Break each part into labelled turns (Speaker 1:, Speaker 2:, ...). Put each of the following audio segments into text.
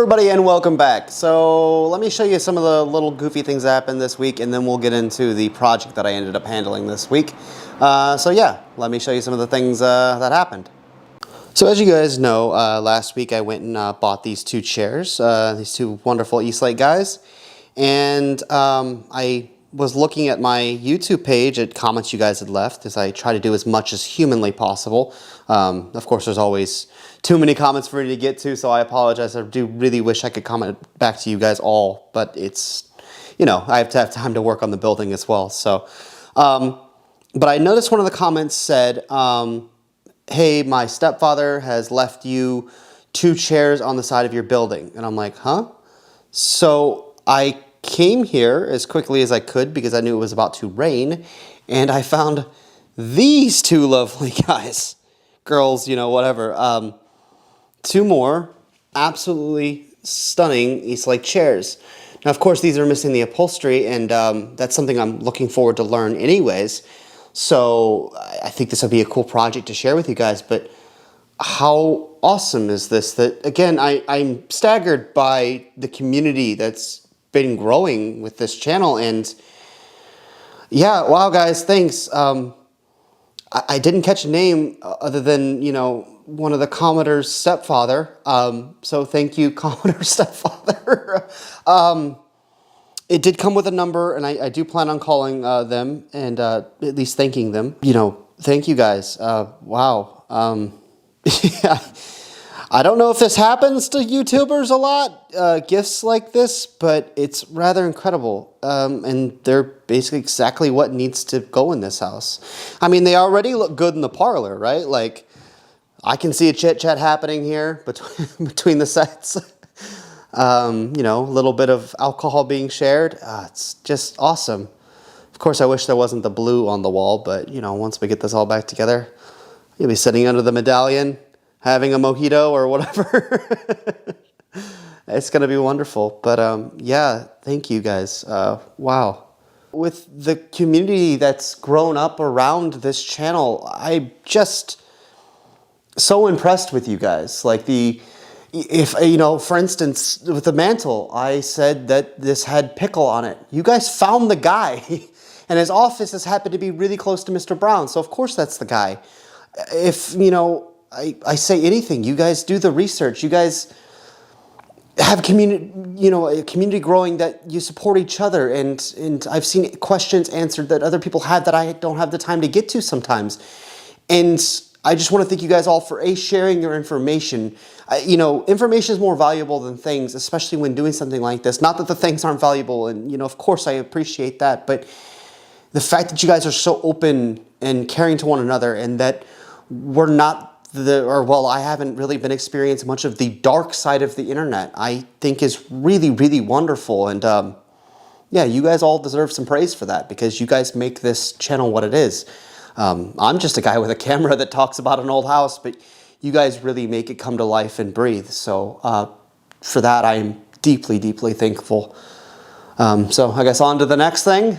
Speaker 1: everybody and welcome back. So let me show you some of the little goofy things that happened this week, and then we'll get into the project that I ended up handling this week. So yeah, let me show you some of the things that happened. So as you guys know, last week I went and bought these two chairs, these two wonderful Eastlake guys, and I was looking at my YouTube page at comments you guys had left, as I try to do as much as humanly possible. Of course, there's always too many comments for me to get to, so I apologize. I do really wish I could comment back to you guys all, but it's, you know, I have to have time to work on the building as well. So, but I noticed one of the comments said, hey, my stepfather has left you two chairs on the side of your building. And I'm like, huh? So I came here as quickly as I could because I knew it was about to rain, and I found these two lovely guys, girls, you know, whatever. Two more absolutely stunning Eastlake chairs. Now, of course, these are missing the upholstery, and that's something I'm looking forward to learn anyways. So I think this will be a cool project to share with you guys, but how awesome is this? That, again, I'm staggered by the community that's been growing with this channel, and yeah, wow, guys, thanks. I didn't catch a name other than, you know, one of the Commodore's stepfather. So thank you, Commodore's stepfather. It did come with a number, and I do plan on calling them and at least thanking them. You know, thank you guys. Wow. Yeah. I don't know if this happens to YouTubers a lot, gifts like this, but it's rather incredible. And they're basically exactly what needs to go in this house. I mean, they already look good in the parlor, right? Like, I can see a chit-chat happening here between the sets. You know, a little bit of alcohol being shared. It's just awesome. Of course, I wish there wasn't the blue on the wall, but, you know, once we get this all back together, you'll be sitting under the medallion, having a mojito or whatever. It's going to be wonderful. But yeah, thank you guys. Wow. With the community that's grown up around this channel, I'm just so impressed with you guys. Like if, you know, for instance, with the mantle, I said that this had pickle on it. You guys found the guy. And his office has happened to be really close to Mr. Brown. So of course that's the guy. If, you know, I say anything, you guys do the research, you guys have community, you know, a community growing that you support each other, and I've seen questions answered that other people had that I don't have the time to get to sometimes. And I just want to thank you guys all for sharing your information. You know, information is more valuable than things, especially when doing something like this. Not that the things aren't valuable, and, you know, of course I appreciate that, but the fact that you guys are so open and caring to one another, and that we're not I haven't really been experiencing much of the dark side of the internet, I think is really, really wonderful. And yeah, you guys all deserve some praise for that, because you guys make this channel what it is. I'm just a guy with a camera that talks about an old house, but you guys really make it come to life and breathe. So for that, I am deeply, deeply thankful. So I guess on to the next thing.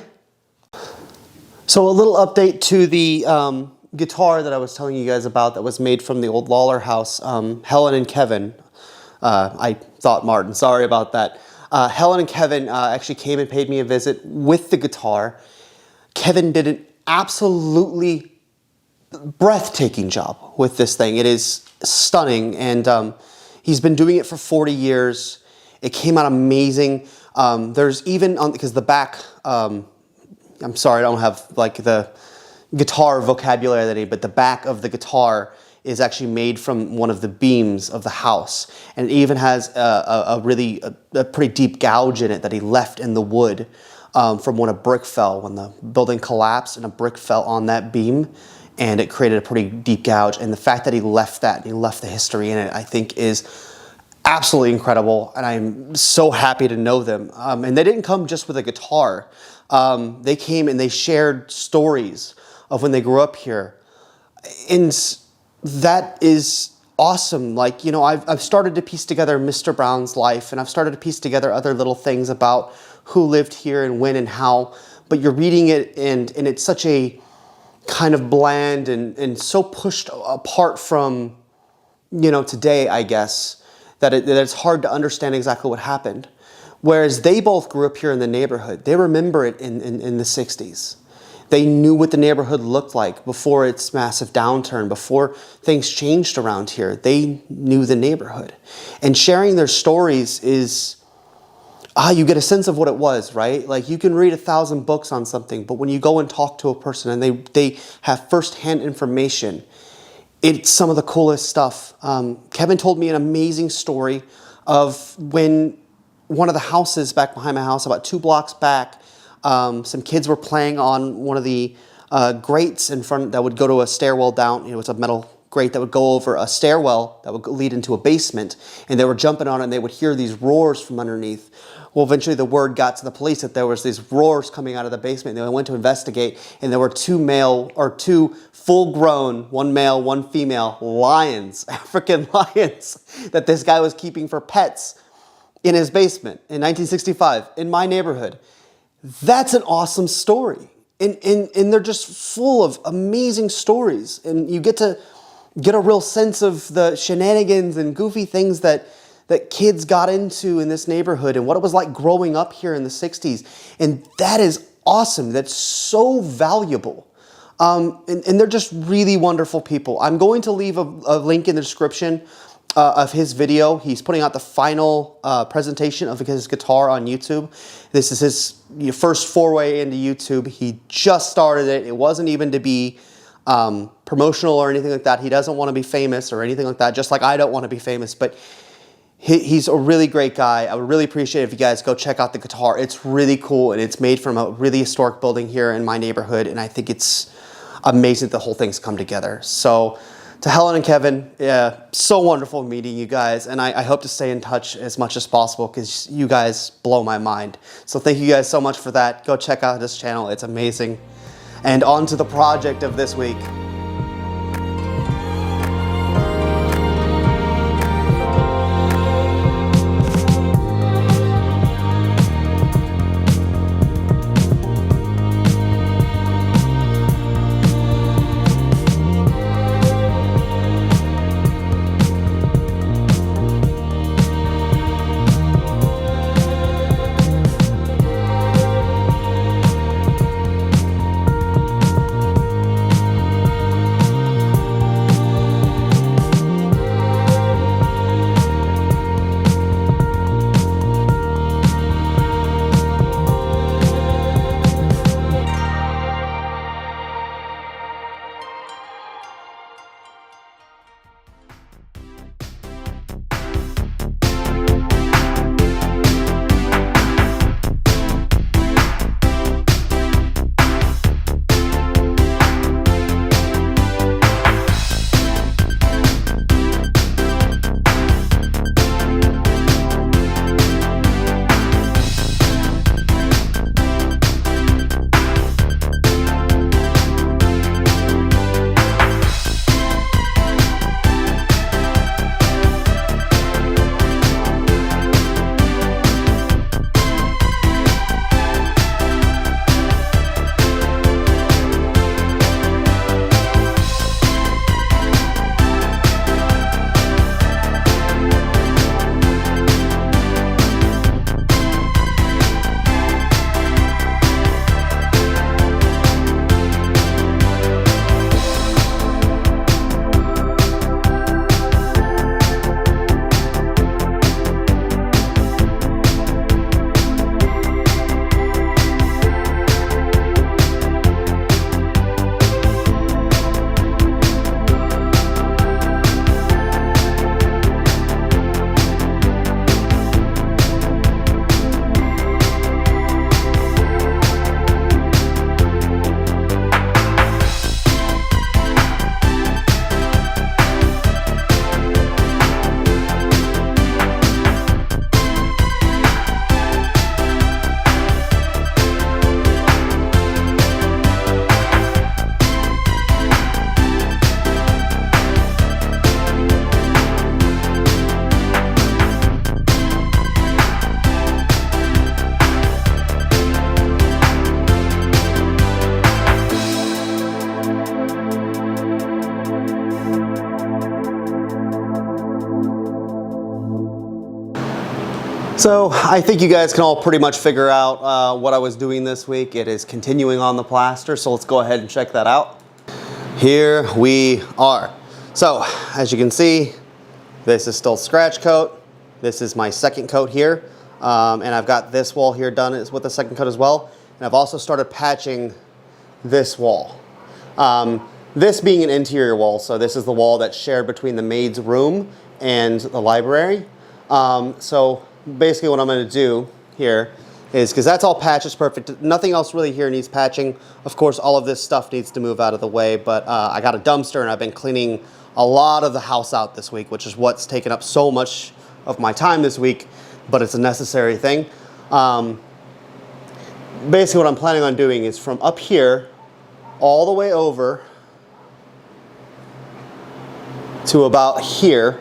Speaker 1: So a little update to the guitar that I was telling you guys about that was made from the old Lawler house. Helen and Kevin, I thought Martin, sorry about that. Helen and Kevin actually came and paid me a visit with the guitar. Kevin did an absolutely breathtaking job with this thing. It is stunning, and he's been doing it for 40 years. It came out amazing. There's even, because the back, I'm sorry, I don't have like the guitar vocabulary, but the back of the guitar is actually made from one of the beams of the house, and it even has a pretty deep gouge in it that he left in the wood from when a brick fell, when the building collapsed and a brick fell on that beam, and it created a pretty deep gouge. And the fact that he left that, and he left the history in it, I think is absolutely incredible, and I'm so happy to know them. And they didn't come just with a guitar. They came and they shared stories of when they grew up here, and that is awesome. Like, you know, I've started to piece together Mr. Brown's life, and I've started to piece together other little things about who lived here and when and how, but you're reading it, and it's such a kind of bland and so pushed apart from, you know, today, I guess, that it's hard to understand exactly what happened. Whereas they both grew up here in the neighborhood. They remember it in the 60s. They knew what the neighborhood looked like before its massive downturn, before things changed around here. They knew the neighborhood. And sharing their stories is, you get a sense of what it was, right? Like, you can read 1,000 books on something, but when you go and talk to a person and they have firsthand information, it's some of the coolest stuff. Kevin told me an amazing story of when one of the houses back behind my house, about 2 blocks back, some kids were playing on one of the grates in front that would go to a stairwell down. It's a metal grate that would go over a stairwell that would lead into a basement. And they were jumping on it and they would hear these roars from underneath. Well, eventually the word got to the police that there was these roars coming out of the basement. They went to investigate, and there were 2 full-grown, 1 male, 1 female lions, African lions, that this guy was keeping for pets in his basement in 1965 in my neighborhood. That's an awesome story. And they're just full of amazing stories. And you get to get a real sense of the shenanigans and goofy things that kids got into in this neighborhood and what it was like growing up here in the 60s. And that is awesome. That's so valuable. And they're just really wonderful people. I'm going to leave a link in the description of his video. He's putting out the final presentation of his guitar on YouTube. This is his first foray into YouTube. He just started it. It wasn't even to be promotional or anything like that. He doesn't want to be famous or anything like that, just like I don't want to be famous. But he's a really great guy. I would really appreciate it if you guys go check out the guitar. It's really cool, and it's made from a really historic building here in my neighborhood, and I think it's amazing that the whole thing's come together. So to Helen and Kevin, so wonderful meeting you guys, and I hope to stay in touch as much as possible because you guys blow my mind. So thank you guys so much for that. Go check out this channel. It's amazing. And on to the project of this week. So I think you guys can all pretty much figure out what I was doing this week. It is continuing on the plaster, so let's go ahead and check that out. Here we are. So as you can see, this is still scratch coat. This is my second coat here. And I've got this wall here done with the second coat as well. And I've also started patching this wall. This being an interior wall, so this is the wall that's shared between the maid's room and the library. So basically what I'm going to do here is, because that's all patched, it's perfect. Nothing else really here needs patching. Of course, all of this stuff needs to move out of the way, but I got a dumpster and I've been cleaning a lot of the house out this week, which is what's taken up so much of my time this week, but it's a necessary thing. Basically what I'm planning on doing is from up here all the way over to about here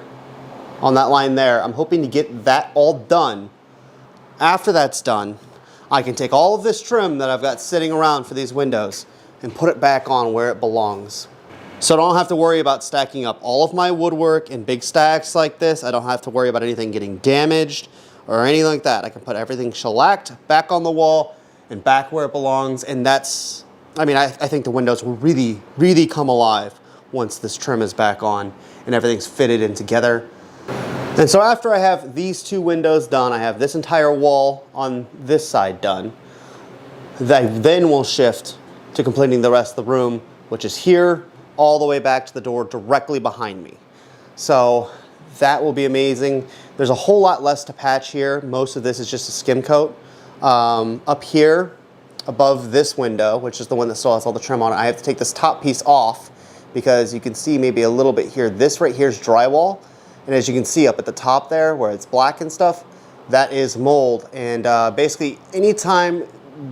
Speaker 1: on that line there. I'm hoping to get that all done. After that's done, I can take all of this trim that I've got sitting around for these windows and put it back on where it belongs. So I don't have to worry about stacking up all of my woodwork in big stacks like this. I don't have to worry about anything getting damaged or anything like that. I can put everything shellacked back on the wall and back where it belongs. And that's, I mean, I think the windows will really, really come alive once this trim is back on and everything's fitted in together. And so after I have these two windows done, I have this entire wall on this side done. I then will shift to completing the rest of the room, which is here all the way back to the door directly behind me. So that will be amazing. There's a whole lot less to patch here. Most of this is just a skim coat. Up here above this window, which is the one that still has all the trim on it, I have to take this top piece off because you can see maybe a little bit here. This right here is drywall. And as you can see up at the top there where it's black and stuff, that is mold. And basically anytime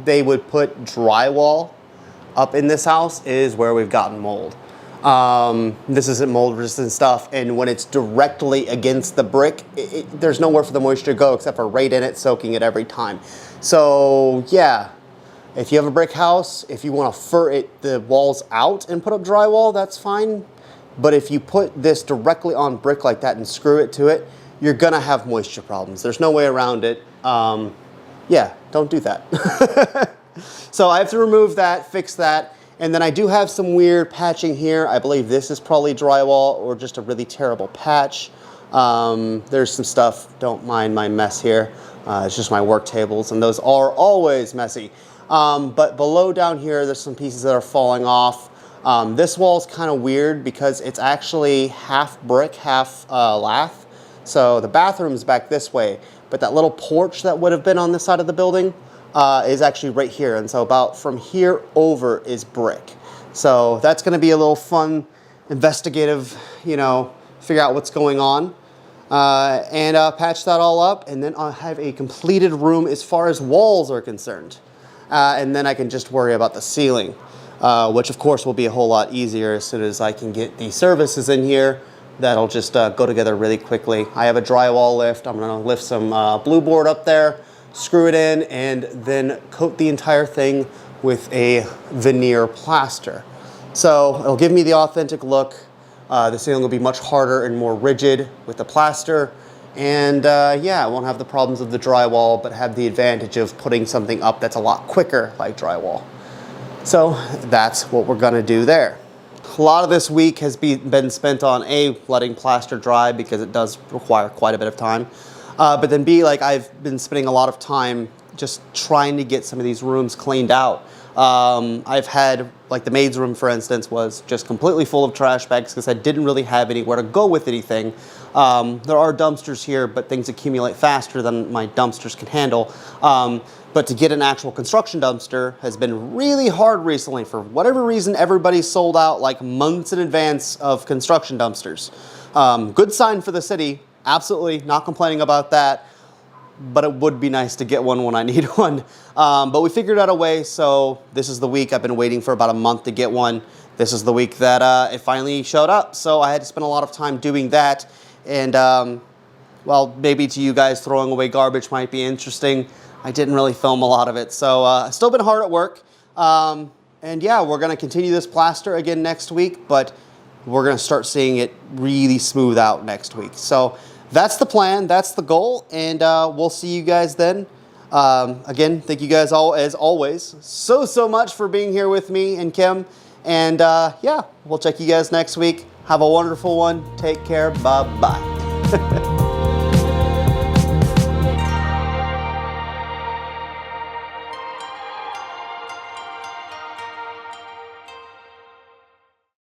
Speaker 1: they would put drywall up in this house is where we've gotten mold. This isn't mold resistant stuff, and when it's directly against the brick, there's nowhere for the moisture to go except for right in it, soaking it every time. So yeah, if you have a brick house, if you want to fur the walls out and put up drywall, that's fine. But if you put this directly on brick like that and screw it to it, you're gonna have moisture problems. There's no way around it. Yeah, don't do that. So I have to remove that, fix that. And then I do have some weird patching here. I believe this is probably drywall or just a really terrible patch. There's some stuff, don't mind my mess here. It's just my work tables, and those are always messy. But below down here, there's some pieces that are falling off. This wall is kind of weird because it's actually half brick, half lath. So the bathroom's back this way, but that little porch that would have been on this side of the building is actually right here. And so about from here over is brick. So that's going to be a little fun, investigative, you know, figure out what's going on and patch that all up. And then I'll have a completed room as far as walls are concerned. And then I can just worry about the ceiling, which of course will be a whole lot easier as soon as I can get the services in here. That'll just go together really quickly. I have a drywall lift. I'm going to lift some blue board up there, screw it in, and then coat the entire thing with a veneer plaster. So it'll give me the authentic look. The ceiling will be much harder and more rigid with the plaster. And yeah, I won't have the problems of the drywall, but have the advantage of putting something up that's a lot quicker like drywall. So that's what we're gonna do there. A lot of this week has been spent on A, letting plaster dry because it does require quite a bit of time. But then B, like I've been spending a lot of time just trying to get some of these rooms cleaned out. I've had, like the maid's room for instance, was just completely full of trash bags because I didn't really have anywhere to go with anything. There are dumpsters here, but things accumulate faster than my dumpsters can handle. But to get an actual construction dumpster has been really hard recently. For whatever reason, everybody's sold out like months in advance of construction dumpsters. Good sign for the city. Absolutely not complaining about that, but it would be nice to get one when I need one. But we figured out a way, so this is the week. I've been waiting for about a month to get one. This is the week that it finally showed up, so I had to spend a lot of time doing that. And well, maybe to you guys throwing away garbage might be interesting. I didn't really film a lot of it, so still been hard at work. And yeah, we're gonna continue this plaster again next week, but we're gonna start seeing it really smooth out next week. So that's the plan, that's the goal, and we'll see you guys then. Again, thank you guys all, as always, so much for being here with me and Kim. And yeah, we'll check you guys next week. Have a wonderful one. Take care. Bye-bye.